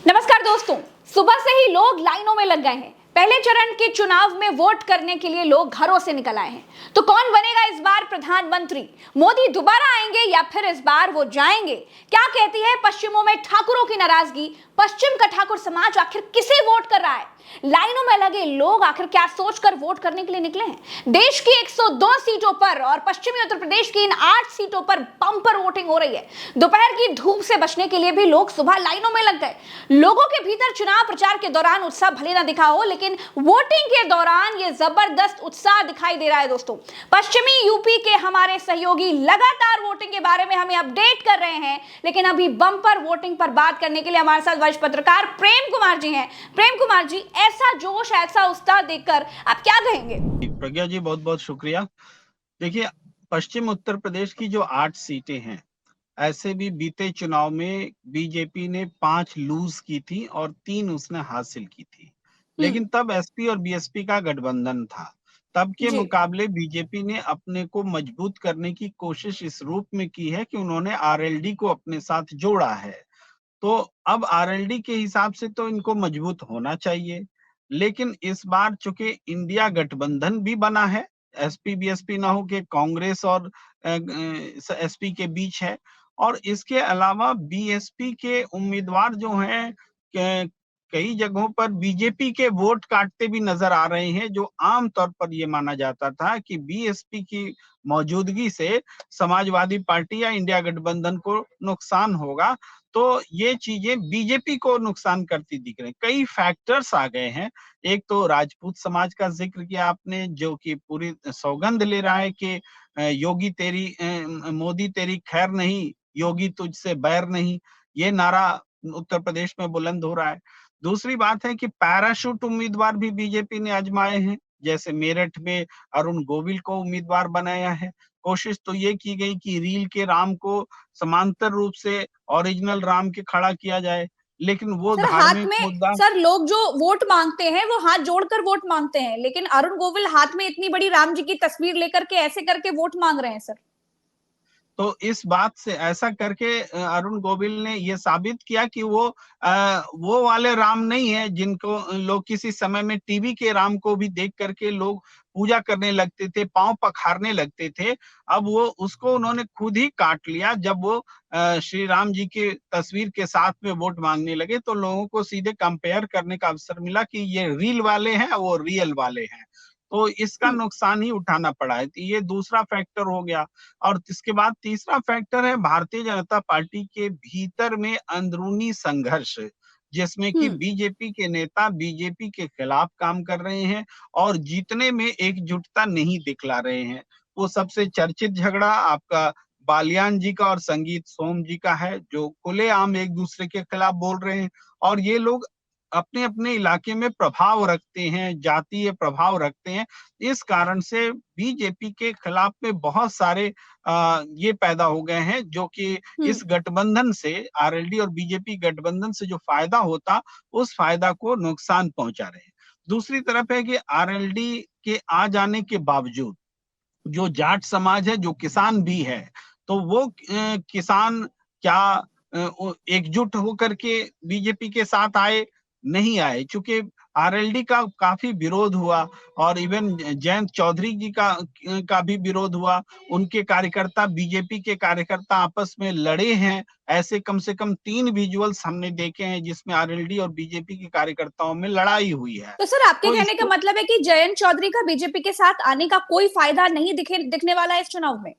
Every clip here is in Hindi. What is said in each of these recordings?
नमस्कार दोस्तों। सुबह से ही लोग लाइनों में लग गए हैं। पहले चरण के चुनाव में वोट करने के लिए लोग घरों से निकल आए हैं। तो कौन बनेगा इस बार प्रधानमंत्री? मोदी दोबारा आएंगे या फिर इस बार वो जाएंगे? क्या कहती है पश्चिमों में ठाकुरों की नाराजगी? पश्चिम का ठाकुर समाज आखिर किसे वोट कर रहा है? लाइनों में लगे लोग आखिर क्या सोचकर वोट करने के लिए निकले हैं? देश की 102 सीटों पर और पश्चिमी उत्तर प्रदेश की इन 8 सीटों पर बम्पर वोटिंग हो रही है। दोपहर की धूप से बचने के लिए भी लोग सुबह लाइनों में लग गए। लोगों के भीतर चुनाव प्रचार के दौरान उत्साह भले ना दिखा हो, लेकिन वोटिंग के दौरान ये जबरदस्त उत्साह दिखाई दे रहा है। दोस्तों, पश्चिमी यूपी के हमारे सहयोगी लगातार वोटिंग के बारे में हमें अपडेट कर रहे हैं, लेकिन अभी बम्पर वोटिंग पर बात करने के लिए हमारे साथ वरिष्ठ पत्रकार प्रेम कुमार जी हैं। प्रेम कुमार जी, ऐसा जोश, ऐसा उत्साह देखकर आप क्या कहेंगे? प्रज्ञा जी, बहुत बहुत शुक्रिया। देखिए, पश्चिम उत्तर प्रदेश की जो 8 सीटें हैं, ऐसे भी बीते चुनाव में बीजेपी ने 5 लूज की थी और 3 उसने हासिल की थी। लेकिन तब एसपी और बीएसपी का गठबंधन था। तब के जी। मुकाबले बीजेपी ने अपने को मजबूत करने की कोशिश इस रूप में की है कि उन्होंने आरएलडी को अपने साथ जोड़ा है। तो अब आरएलडी के हिसाब से तो इनको मजबूत होना चाहिए, लेकिन इस बार चूंकि इंडिया गठबंधन भी बना है, एसपी बीएसपी ना हो के कांग्रेस और एसपी के बीच है, और इसके अलावा बीएसपी के उम्मीदवार जो हैं कई जगहों पर बीजेपी के वोट काटते भी नजर आ रहे हैं, जो आम तौर पर ये माना जाता था कि बीएसपी की मौजूदगी से समाजवादी पार्टी या इंडिया गठबंधन को नुकसान होगा। तो ये चीजें बीजेपी को नुकसान करती दिख रही। कई फैक्टर्स आ गए हैं। एक तो राजपूत समाज का जिक्र किया आपने, जो कि पूरी सौगंध ले रहा है कि योगी तेरी मोदी तेरी खैर नहीं, योगी तुझसे बैर नहीं, ये नारा उत्तर प्रदेश में बुलंद हो रहा है। दूसरी बात है कि पैराशूट उम्मीदवार भी बीजेपी ने आजमाए हैं, जैसे मेरठ में अरुण गोविल को उम्मीदवार बनाया है। कोशिश तो ये की गई कि रील के राम को समांतर रूप से ओरिजिनल राम के खड़ा किया जाए, लेकिन वो सर, हाथ धार्मिक में मुद्दा। सर लोग जो वोट मांगते हैं वो हाथ जोड़कर वोट मांगते हैं, लेकिन अरुण गोविल हाथ में इतनी बड़ी राम जी की तस्वीर लेकर के ऐसे करके वोट मांग रहे हैं सर। तो इस बात से ऐसा करके अरुण गोविल ने ये साबित किया कि वो वाले राम नहीं है जिनको लोग किसी समय में टीवी के राम को भी देख करके लोग पूजा करने लगते थे, पांव पखारने लगते थे। अब वो उसको उन्होंने खुद ही काट लिया। जब वो श्री राम जी की तस्वीर के साथ में वोट मांगने लगे, तो लोगों को सीधे कंपेयर करने का अवसर मिला कि ये रील वाले हैं, वो रियल वाले हैं। तो इसका नुकसान ही उठाना पड़ा है। तो ये दूसरा फैक्टर हो गया। और इसके बाद तीसरा फैक्टर है भारतीय जनता पार्टी के भीतर में अंदरूनी संघर्ष, जिसमें कि हम्म। बीजेपी के नेता बीजेपी के खिलाफ काम कर रहे हैं और जीतने में एकजुटता नहीं दिखला रहे हैं। वो सबसे चर्चित झगड़ा आपका बालियान जी का और संगीत सोम जी का है, जो खुलेआम एक दूसरे के खिलाफ बोल रहे हैं। और ये लोग अपने अपने इलाके में प्रभाव रखते हैं, जातीय प्रभाव रखते हैं। इस कारण से बीजेपी के खिलाफ में बहुत सारे ये पैदा हो गए हैं, जो कि हम्म। इस गठबंधन से, आरएलडी और बीजेपी गठबंधन से जो फायदा होता, उस फायदा को नुकसान पहुंचा रहे हैं। दूसरी तरफ है कि आरएलडी के आ जाने के बावजूद जो जाट समाज है, जो किसान भी है, तो वो किसान क्या एकजुट होकर के बीजेपी के साथ आए? नहीं आए, चूंकि आरएलडी का काफी विरोध हुआ और इवन जयंत चौधरी जी का भी विरोध हुआ। उनके कार्यकर्ता, बीजेपी के कार्यकर्ता आपस में लड़े हैं। ऐसे कम से कम 3 विजुअल्स हमने देखे हैं जिसमें आरएलडी और बीजेपी के कार्यकर्ताओं में लड़ाई हुई है। तो सर, आपके तो कहने का इसको मतलब है कि जयंत चौधरी का बीजेपी के साथ आने का कोई फायदा नहीं दिखने वाला है इस चुनाव में?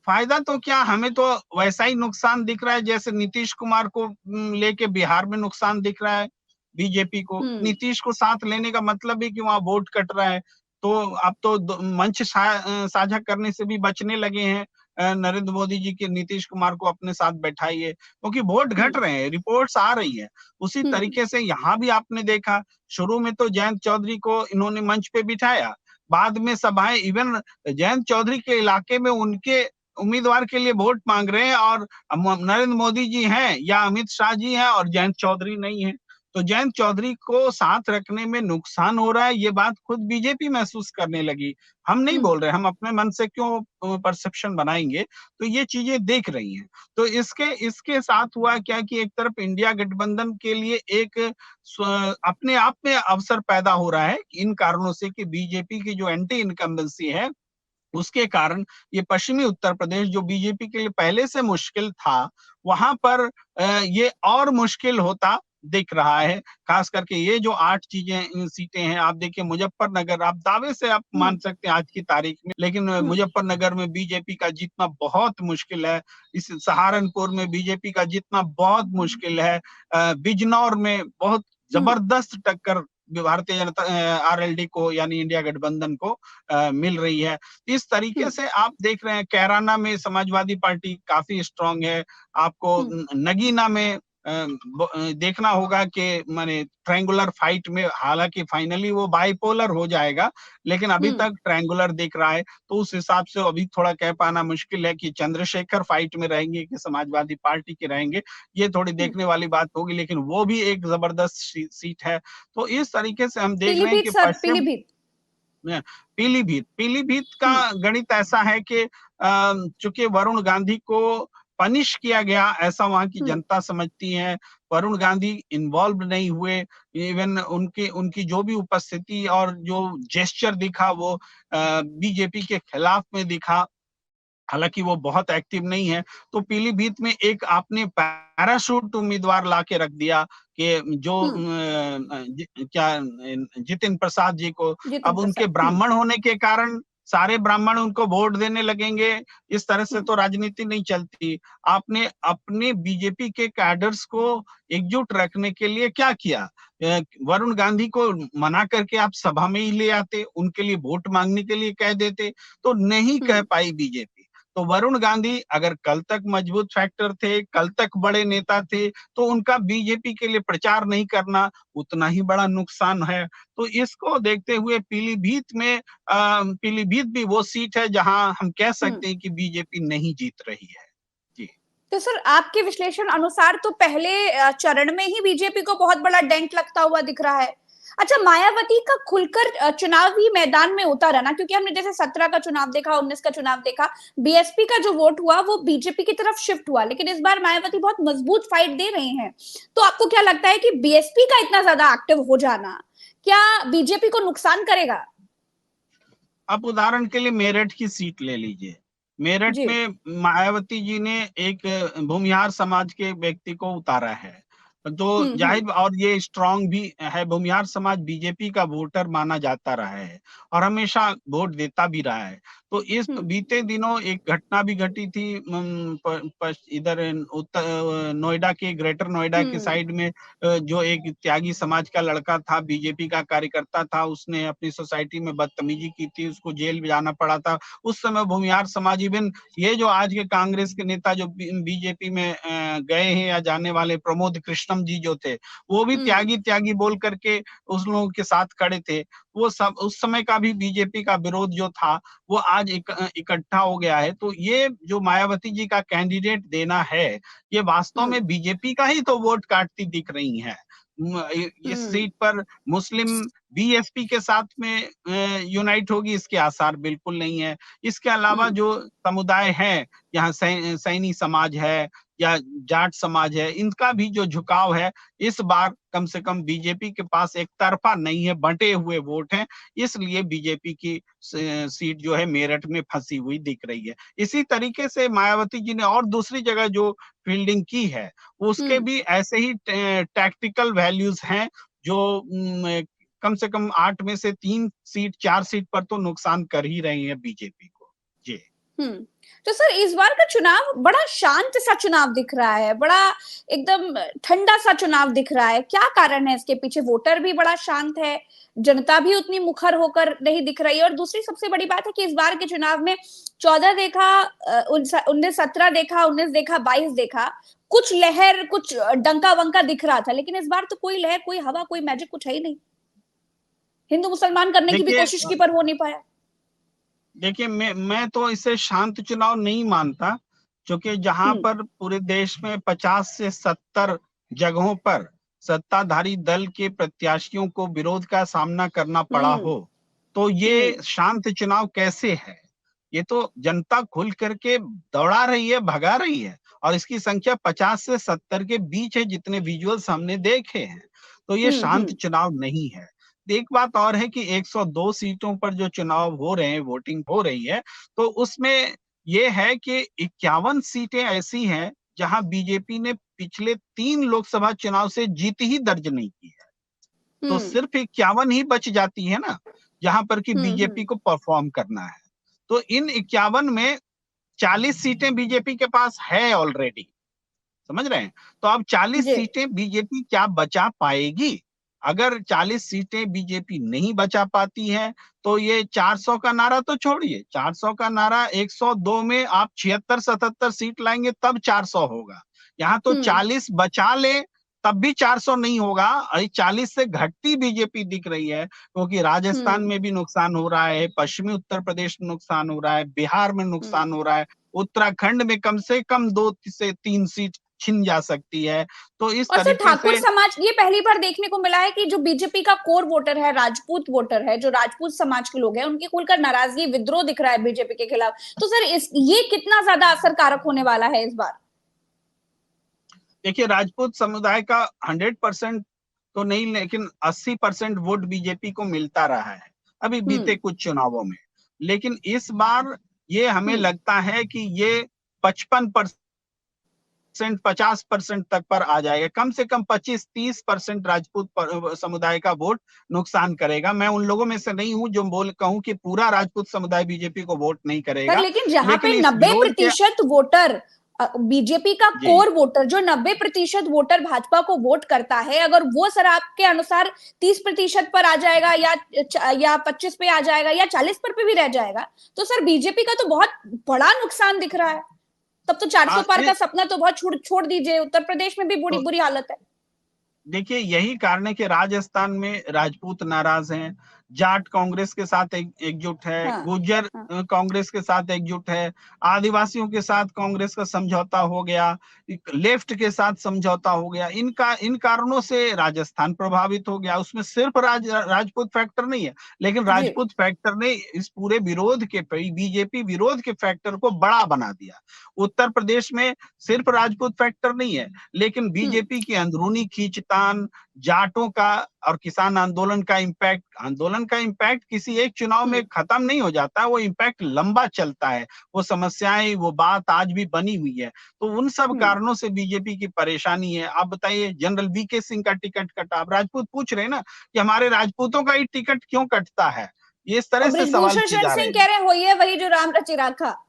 फायदा तो क्या, हमें तो वैसा ही नुकसान दिख रहा है जैसे नीतीश कुमार को लेके बिहार में नुकसान दिख रहा है बीजेपी को। हम्म। नीतीश को साथ लेने का मतलब है कि वहां वोट कट रहा है। तो अब तो मंच साझा करने से भी बचने लगे हैं। नरेंद्र मोदी जी के नीतीश कुमार को अपने साथ बैठाइए, क्योंकि वोट घट हम्म। रहे हैं, रिपोर्ट्स आ रही है। उसी हम्म। तरीके से यहाँ भी आपने देखा, शुरू में तो जयंत चौधरी को इन्होंने मंच पे बिठाया, बाद में सभाएं, इवन जयंत चौधरी के इलाके में उनके उम्मीदवार के लिए वोट मांग रहे हैं, और नरेंद्र मोदी जी हैं या अमित शाह जी हैं और जयंत चौधरी नहीं है। तो जयंत चौधरी को साथ रखने में नुकसान हो रहा है, ये बात खुद बीजेपी महसूस करने लगी। हम नहीं बोल रहे, हम अपने मन से क्यों परसेप्शन बनाएंगे, तो ये चीजें देख रही हैं। तो इसके इसके साथ हुआ क्या कि एक तरफ इंडिया गठबंधन के लिए एक अपने आप में अवसर पैदा हो रहा है इन कारणों से कि बीजेपी की जो एंटी इनकम्बेंसी है उसके कारण ये पश्चिमी उत्तर प्रदेश जो बीजेपी के लिए पहले से मुश्किल था, वहां पर ये और मुश्किल होता दिख रहा है। खास करके ये जो 8 सीटें हैं, आप देखिए मुजफ्फरनगर, आप दावे से आप मान सकते हैं आज की तारीख में, लेकिन मुजफ्फरनगर में बीजेपी का जीतना बहुत मुश्किल है। इस सहारनपुर में बीजेपी का जीतना बहुत मुश्किल है। बिजनौर में बहुत जबरदस्त टक्कर भारतीय जनता आरएलडी को यानी इंडिया गठबंधन को मिल रही है। इस तरीके से आप देख रहे हैं कैराना में समाजवादी पार्टी काफी स्ट्रांग है। आपको नगीना में देखना होगा कि माने ट्रायंगुलर फाइट में, हालांकि फाइनली वो बाइपोलर हो जाएगा, लेकिन अभी तक ट्रायंगुलर दिख रहा है। तो उस हिसाब से अभी थोड़ा कह पाना मुश्किल है कि चंद्रशेखर फाइट में रहेंगे कि समाजवादी पार्टी के रहेंगे, ये थोड़ी देखने वाली बात होगी, लेकिन वो भी एक जबरदस्त सीट है। तो इस तरीके से हम देख रहे हैं कि पश्चिम पीलीभीत का गणित ऐसा है कि चूंकि वरुण गांधी को पनिश किया गया ऐसा वहां की जनता समझती है। वरुण गांधी इन्वॉल्व नहीं हुए, इवन उनकी जो भी उपस्थिति और जो जेस्चर दिखा वो बीजेपी के खिलाफ में दिखा, हालांकि वो बहुत एक्टिव नहीं है। तो पीलीभीत में एक आपने पैराशूट उम्मीदवार लाके रख दिया कि जो जितिन प्रसाद जी को, अब उनके ब्राह्मण होने के कारण सारे ब्राह्मण उनको वोट देने लगेंगे, इस तरह से तो राजनीति नहीं चलती। आपने अपने बीजेपी के कैडर्स को एकजुट रखने के लिए क्या किया? वरुण गांधी को मना करके आप सभा में ही ले आते, उनके लिए वोट मांगने के लिए कह देते, तो नहीं कह पाई बीजेपी। तो वरुण गांधी अगर कल तक मजबूत फैक्टर थे, कल तक बड़े नेता थे, तो उनका बीजेपी के लिए प्रचार नहीं करना उतना ही बड़ा नुकसान है। तो इसको देखते हुए पीलीभीत भी वो सीट है जहां हम कह सकते हैं कि बीजेपी नहीं जीत रही है। जी। तो सर आपके विश्लेषण अनुसार तो पहले चरण में ही बीजेपी को बहुत बड़ा डेंट लगता हुआ दिख रहा है। अच्छा, मायावती का खुलकर चुनावी मैदान में उतारा ना, क्योंकि हमने जैसे 17 का चुनाव देखा, 19 का चुनाव देखा, बीएसपी का जो वोट हुआ वो बीजेपी की तरफ शिफ्ट हुआ, लेकिन इस बार मायावती बहुत मजबूत फाइट दे रहे हैं। तो आपको क्या लगता है कि बीएसपी का इतना ज्यादा एक्टिव हो जाना क्या बीजेपी को नुकसान करेगा? आप उदाहरण के लिए मेरठ की सीट ले लीजिए। मेरठ में मायावती जी ने एक भूमिहार समाज के व्यक्ति को उतारा है, तो जाहिर, और ये स्ट्रांग भी है। भूमिहार समाज बीजेपी का वोटर माना जाता रहा है और हमेशा वोट देता भी रहा है। तो इस बीते दिनों एक घटना भी घटी थी इधर उत्तर नोएडा के, ग्रेटर नोएडा के साइड में, जो एक त्यागी समाज का लड़का था, बीजेपी का कार्यकर्ता था, उसने अपनी सोसाइटी में बदतमीजी की थी, उसको जेल में जाना पड़ा था। उस समय भूमिहार समाज, इवन ये जो आज के कांग्रेस के नेता जो बीजेपी में गए हैं या जाने वाले, प्रमोद कृष्णम जी जो थे, वो भी त्यागी बोल करके उस लोगों के साथ खड़े थे। वो सब उस समय का भी बीजेपी का विरोध जो था वो आज इकट्ठा हो गया है। तो ये जो मायावती जी का कैंडिडेट देना है, ये वास्तव में बीजेपी का ही तो वोट काटती दिख रही है। इस सीट पर मुस्लिम बीएसपी के साथ में यूनाइट होगी, इसके आसार बिल्कुल नहीं है। इसके अलावा जो समुदाय है, यहाँ सैनी समाज है या जाट समाज है, इनका भी जो झुकाव है, इस बार कम से कम बीजेपी के पास एक तरफा नहीं है, बंटे हुए वोट हैं, इसलिए बीजेपी की सीट जो है मेरठ में फंसी हुई दिख रही है। इसी तरीके से मायावती जी ने और दूसरी जगह जो फील्डिंग की है, उसके भी ऐसे ही टैक्टिकल वैल्यूज हैं, जो कम से कम 8 में से 3 सीट, 4 सीट पर तो नुकसान कर ही रही है बीजेपी को। जी। तो सर इस बार का चुनाव बड़ा शांत सा चुनाव दिख रहा है, बड़ा एकदम ठंडा सा चुनाव दिख रहा है। क्या कारण है इसके पीछे? वोटर भी बड़ा शांत है, जनता भी उतनी मुखर होकर नहीं दिख रही है, और दूसरी सबसे बड़ी बात है कि इस बार के चुनाव में 14 देखा, 19 17 देखा, 19 देखा, 22 देखा, कुछ लहर, कुछ डंका वंका दिख रहा था, लेकिन इस बार तो कोई लहर, कोई हवा, कोई मैजिक कुछ है ही नहीं। हिंदू मुसलमान करने की भी कोशिश की पर हो नहीं पाया। देखिए, मैं तो इसे शांत चुनाव नहीं मानता, क्योंकि जहां पर पूरे देश में 50 से 70 जगहों पर सत्ताधारी दल के प्रत्याशियों को विरोध का सामना करना पड़ा हम्म। हो, तो ये शांत चुनाव कैसे है? ये तो जनता खुल करके दौड़ा रही है, भगा रही है, और इसकी संख्या 50 से 70 के बीच है, जितने विजुअल्स हमने देखे हैं। तो ये शांत हम्म। चुनाव नहीं है। एक बात और है कि 102 सीटों पर जो चुनाव हो रहे हैं, वोटिंग हो रही है, तो उसमें ये है कि 51 सीटें ऐसी हैं जहां बीजेपी ने पिछले 3 लोकसभा चुनाव से जीत ही दर्ज नहीं की है। तो हम्म। सिर्फ 51 ही बच जाती है ना, जहां पर कि बीजेपी हम्म। को परफॉर्म करना है। तो इन 51 में 40 सीटें बीजेपी के पास है ऑलरेडी, समझ रहे हैं? तो अब 40 जी। सीटें बीजेपी क्या बचा पाएगी? अगर 40 सीटें बीजेपी नहीं बचा पाती है, तो ये 400 का नारा तो छोड़िए, 400 का नारा 102 में आप 76-77 सीट लाएंगे तब 400 होगा। यहाँ तो हम्म। 40 बचा ले तब भी 400 नहीं होगा। 40 से घटती बीजेपी दिख रही है, क्योंकि राजस्थान हम्म। में भी नुकसान हो रहा है, पश्चिमी उत्तर प्रदेश में नुकसान हो रहा है, बिहार में हम्म। नुकसान हो रहा है, उत्तराखंड में कम से कम 2 से 3 सीट छिन जा सकती है। तो इस और सर तरीके ठाकुर से समाज, ये पहली बार देखने को मिला है कि जो बीजेपी का कोर वोटर है, राजपूत वोटर है, जो राजपूत समाज के लोग हैं, उनकी खुलकर नाराजगी, विद्रोह दिख रहा है बीजेपी के खिलाफ। तो सर ये कितना ज्यादा असरकारक होने वाला है इस बार? देखिए, राजपूत समुदाय का 100% तो नहीं, लेकिन 80% वोट बीजेपी को मिलता रहा है अभी बीते हम्म। कुछ चुनावों में। लेकिन इस बार ये हमें हम्म। लगता है कि ये 55% 50% तक पर आ जाएगा। कम से कम 25-30% राजपूत समुदाय का वोट नुकसान करेगा। मैं उन लोगों में से नहीं हूं जो कहूं कि पूरा राजपूत समुदाय बीजेपी को वोट नहीं सर करेगा। लेकिन जहां पे लेकिन इस नब्बे विरोध के प्रतिशत वोटर बीजेपी का जी कोर वोटर, जो 90% वोटर भाजपा को वोट करता है, अगर वो सर आपके अनुसार 30% पर आ जाएगा, या 25 पे आ जाएगा, या 40 पर भी रह जाएगा, तो सर बीजेपी का तो बहुत बड़ा नुकसान दिख रहा है। तब तो 400 पार का सपना तो बहुत छोड़ छोड़ दीजिए, उत्तर प्रदेश में भी बुरी तो बुरी हालत है। देखिए, यही कारण है कि राजस्थान में राजपूत नाराज हैं, जाट कांग्रेस के साथ एकजुट है, हाँ। गुर्जर हाँ। कांग्रेस के साथ एकजुट है, आदिवासियों के साथ कांग्रेस का समझौता हो गया, लेफ्ट के साथ समझौता हो गया। इन कारणों से राजस्थान प्रभावित हो गया। उसमें सिर्फ राजपूत फैक्टर नहीं है, लेकिन जी। राजपूत फैक्टर ने इस पूरे विरोध के बीजेपी विरोध के फैक्टर को बड़ा बना दिया। उत्तर प्रदेश में सिर्फ राजपूत फैक्टर नहीं है, लेकिन हम्म। बीजेपी की अंदरूनी खींचतान, जाटों का और किसान आंदोलन का इम्पैक्ट किसी एक चुनाव में हम्म। खत्म नहीं हो जाता, वो इम्पैक्ट लंबा चलता है। वो समस्याएं, वो बात आज भी बनी हुई है। तो उन सब हम्म। कारणों से बीजेपी की परेशानी है। आप बताइए, जनरल वीके सिंह का टिकट कटा। आप राजपूत पूछ रहे हैं ना कि हमारे राजपूतों का ही टिकट क्यों कटता है, ये इस और तरह से सवाल किए ब्रिजभूषण जा रहे सिंह हैं। कह रहे हैं वही है, वही जो राम रचि राखा।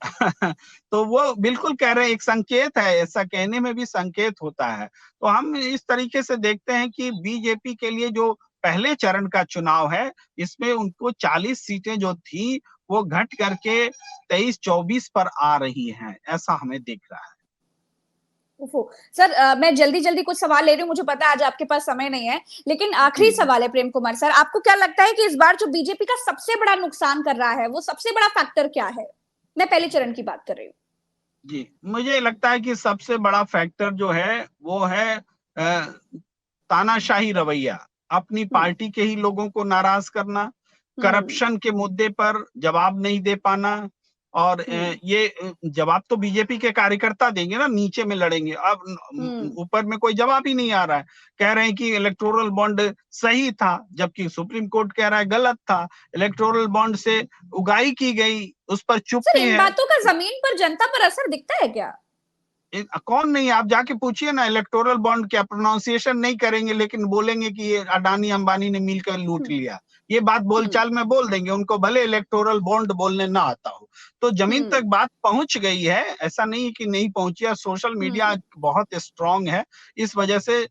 तो वो बिल्कुल कह रहे हैं, एक संकेत है, ऐसा कहने में भी संकेत होता है। तो हम इस तरीके से देखते हैं कि बीजेपी के लिए जो पहले चरण का चुनाव है, इसमें उनको 40 सीटें जो थी वो घट करके 23-24 पर आ रही हैं, ऐसा हमें दिख रहा है। ओफो। सर मैं जल्दी जल्दी कुछ सवाल ले रही हूँ, मुझे पता है आज आपके पास समय नहीं है, लेकिन जी आखिरी जी सवाल है प्रेम कुमार सर, आपको क्या लगता है कि इस बार जो बीजेपी का सबसे बड़ा नुकसान कर रहा है, वो सबसे बड़ा फैक्टर क्या है? मैं पहले चरण की बात कर रही हूँ। जी, मुझे लगता है कि सबसे बड़ा फैक्टर जो है वो है तानाशाही रवैया, अपनी हम्म। पार्टी के ही लोगों को नाराज करना, हम्म। करप्शन के मुद्दे पर जवाब नहीं दे पाना। और हम्म। ये जवाब तो बीजेपी के कार्यकर्ता देंगे ना, नीचे में लड़ेंगे। अब हम्म। ऊपर में कोई जवाब ही नहीं आ रहा है। कह रहे हैं कि इलेक्टोरल बॉन्ड सही था, जबकि सुप्रीम कोर्ट कह रहा है गलत था। इलेक्टोरल बॉन्ड से उगाही की गई, उस पर सर चुप्पी इन है। बातों का जमीन पर जनता पर असर दिखता है क्या? कौन नहीं, आप जाके पूछिए ना, इलेक्टोरल बॉन्ड क्या प्रोनाउंसिएशन नहीं करेंगे, लेकिन बोलेंगे कि ये अडानी अंबानी ने मिलकर लूट हम्म। लिया। ये बात हम्म। बोलचाल में बोल देंगे, उनको भले इलेक्टोरल बॉन्ड बोलने ना आता हो। तो जमीन तक हम्म। बात पहुंच गई है, ऐसा नहीं कि नहीं पहुंची। और सोशल मीडिया हम्म। बहुत स्ट्रांग है, इस वजह से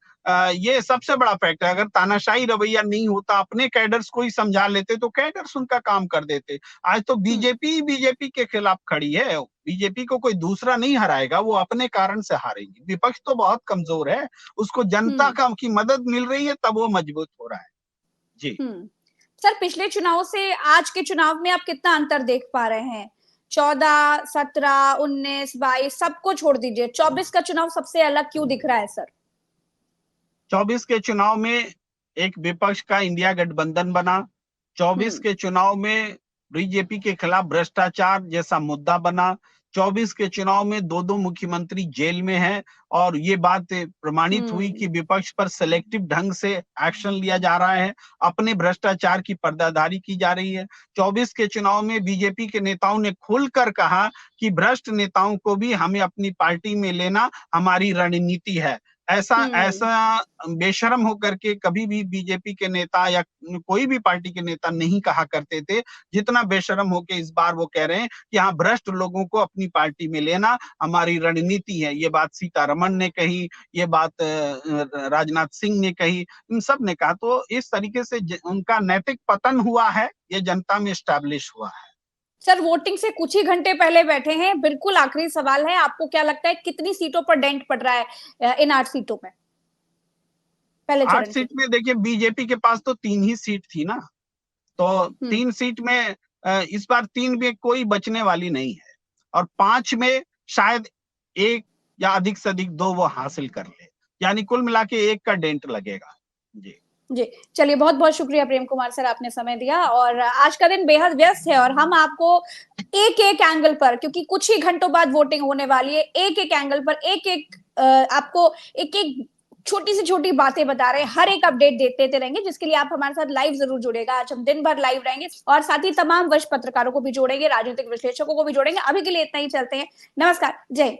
ये सबसे बड़ा फैक्टर है। अगर तानाशाही रवैया नहीं होता, अपने कैडर्स को ही समझा लेते, तो कैडर्स उनका काम कर देते। आज तो हम्म। बीजेपी बीजेपी के खिलाफ खड़ी है। बीजेपी को कोई दूसरा नहीं हराएगा, वो अपने कारण से हारेगी। विपक्ष तो बहुत कमजोर है, उसको जनता हम्म। का की मदद मिल रही है, तब वो मजबूत हो रहा है। जी हम्म। सर पिछले चुनाव से आज के चुनाव में आप कितना अंतर देख पा रहे हैं? 14, 17, 19, 22 सबको छोड़ दीजिए, 24 का चुनाव सबसे अलग क्यों दिख रहा है सर? 24 के चुनाव में एक विपक्ष का इंडिया गठबंधन बना, 24 के चुनाव में बीजेपी के खिलाफ भ्रष्टाचार जैसा मुद्दा बना, 24 के चुनाव में दो मुख्यमंत्री जेल में हैं और ये बात प्रमाणित हुई कि विपक्ष पर सिलेक्टिव ढंग से एक्शन लिया जा रहा है, अपने भ्रष्टाचार की पर्दादारी की जा रही है। 24 के चुनाव में बीजेपी के नेताओं ने खुलकर कहा कि भ्रष्ट नेताओं को भी हमें अपनी पार्टी में लेना हमारी रणनीति है। ऐसा बेशर्म होकर के कभी भी बीजेपी के नेता या कोई भी पार्टी के नेता नहीं कहा करते थे, जितना बेशर्म होके इस बार वो कह रहे हैं कि हाँ, भ्रष्ट लोगों को अपनी पार्टी में लेना हमारी रणनीति है। ये बात सीतारमण ने कही, ये बात राजनाथ सिंह ने कही, इन सब ने कहा। तो इस तरीके से उनका नैतिक पतन हुआ है, ये जनता में एस्टैब्लिश हुआ है। सर, वोटिंग से कुछ ही घंटे पहले बैठे हैं, बिल्कुल आखिरी सवाल है, आपको क्या लगता है कितनी सीटों पर डेंट पड़ रहा है इन 8 सीटों में? पहले 8 सीट में देखिए, बीजेपी के पास तो 3 ही सीट थी ना, तो 3 सीट में इस बार 3 में कोई बचने वाली नहीं है और 5 में शायद 1 या अधिक से अधिक 2 वो हासिल कर ले, यानी कुल मिला के 1 का डेंट लगेगा। जी जी, चलिए बहुत बहुत शुक्रिया प्रेम कुमार सर, आपने समय दिया और आज का दिन बेहद व्यस्त है और हम आपको एक एक एंगल पर, क्योंकि कुछ ही घंटों बाद वोटिंग होने वाली है, एक एक एंगल पर एक एक आपको एक एक छोटी से छोटी बातें बता रहे हैं, हर एक अपडेट देते रहेंगे, जिसके लिए आप हमारे साथ लाइव जरूर जुड़ेगा। आज हम दिन भर लाइव रहेंगे और साथ ही तमाम वरिष्ठ पत्रकारों को भी जोड़ेंगे, राजनीतिक विश्लेषकों को भी जोड़ेंगे। अभी के लिए इतना ही, चलते हैं, नमस्कार, जय हिंद।